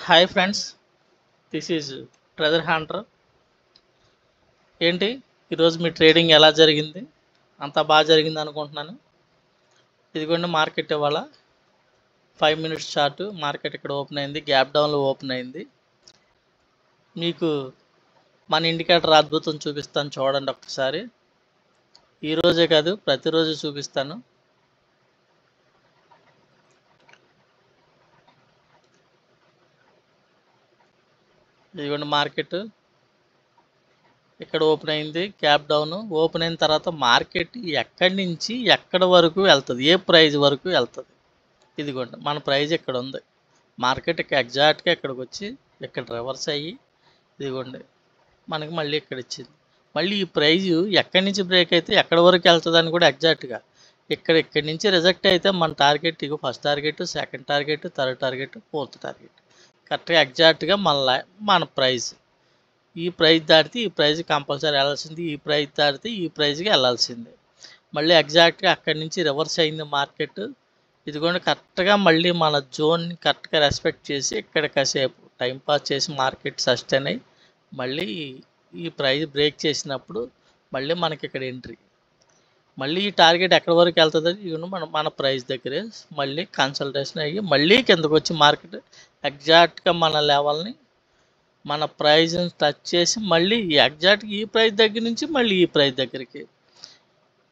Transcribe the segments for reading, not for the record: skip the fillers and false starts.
Hi friends, this is treasure Hunter. ఏంటి ఈరోజు మీ trading ఎలా జరిగింది? అంతా బాగా జరిగింది అనుకుంటున్నాను. ఇదిగోండి మార్కెట్ ఇవాళ 5 మినిట్స్ చార్ట్. మార్కెట్ ఇక్కడ ఓపెన్ అయింది, గ్యాప్ డౌన్లో ఓపెన్ అయింది. మీకు మన ఇండికేటర్ అద్భుతం చూపిస్తాను, చూడండి ఒక్కసారి. ఈరోజే కాదు, ప్రతిరోజు చూపిస్తాను. ఇదిగోండి మార్కెట్ ఇక్కడ ఓపెన్ అయింది, గ్యాప్ డౌన్. ఓపెన్ అయిన తర్వాత మార్కెట్ ఎక్కడి నుంచి ఎక్కడి వరకు వెళ్తుంది, ఏ ప్రైస్ వరకు వెళ్తుంది? ఇదిగోండి మన ప్రైస్ ఇక్కడ ఉంది. మార్కెట్ ఎగ్జాక్ట్గా ఇక్కడికి వచ్చి ఇక్కడ రివర్స్ అయ్యి ఇదిగోండి మనకి మళ్ళీ ఇక్కడ ఇచ్చింది. మళ్ళీ ఈ ప్రైజ్ ఎక్కడి నుంచి బ్రేక్ అయితే ఎక్కడి వరకు వెళ్తుంది అని కూడా ఎగ్జాక్ట్గా ఇక్కడి నుంచి రిజెక్ట్ అయితే మన టార్గెట్ ఇగో first target, second target, third target, fourth target కరెక్ట్గా ఎగ్జాక్ట్గా మన ప్రైస్. ఈ ప్రైస్ దాటితే ఈ ప్రైజ్ కంపల్సరీ వెళ్ళాల్సింది, ఈ ప్రైస్ దాటితే ఈ ప్రైజ్కి వెళ్ళాల్సింది. మళ్ళీ ఎగ్జాక్ట్గా అక్కడి నుంచి రివర్స్ అయింది మార్కెట్. ఇదిగోండి కరెక్ట్గా మళ్ళీ మన జోన్ని కరెక్ట్గా రెస్పెక్ట్ చేసి ఇక్కడ కాసేపు టైంపాస్ చేసి మార్కెట్ సస్టైన్ అయ్యి మళ్ళీ ఈ ప్రైస్ బ్రేక్ చేసినప్పుడు మళ్ళీ మనకి ఇక్కడ ఎంట్రీ. మళ్ళీ ఈ టార్గెట్ ఎక్కడి వరకు వెళ్తుంది? ఇవన్నీ మన ప్రైస్ దగ్గరే మళ్ళీ కన్సల్టేషన్ అయ్యి మళ్ళీ కిందకు వచ్చి మార్కెట్ ఎగ్జాక్ట్గా మన లెవెల్ని మన ప్రైజ్ని టచ్ చేసి మళ్ళీ ఎగ్జాక్ట్గా ఈ ప్రైస్ దగ్గర నుంచి మళ్ళీ ఈ ప్రైస్ దగ్గరికి.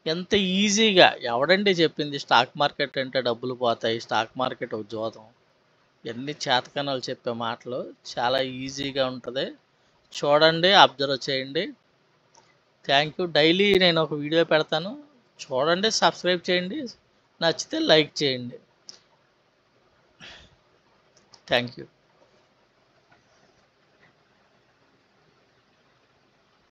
ఎంత ఈజీగా ఎవడండి చెప్పింది స్టాక్ మార్కెట్ అంటే డబ్బులు పోతాయి, స్టాక్ మార్కెట్ ఒక జోదం? ఎన్ని చేతకనాలు చెప్పే మాటలు. చాలా ఈజీగా ఉంటుంది, చూడండి, అబ్జర్వ్ చేయండి. Thank you. డైలీ నేను ఒక వీడియో పెడతాను, చూడండి, సబ్స్క్రైబ్ చేయండి, నచ్చితే లైక్ చేయండి. Thank you.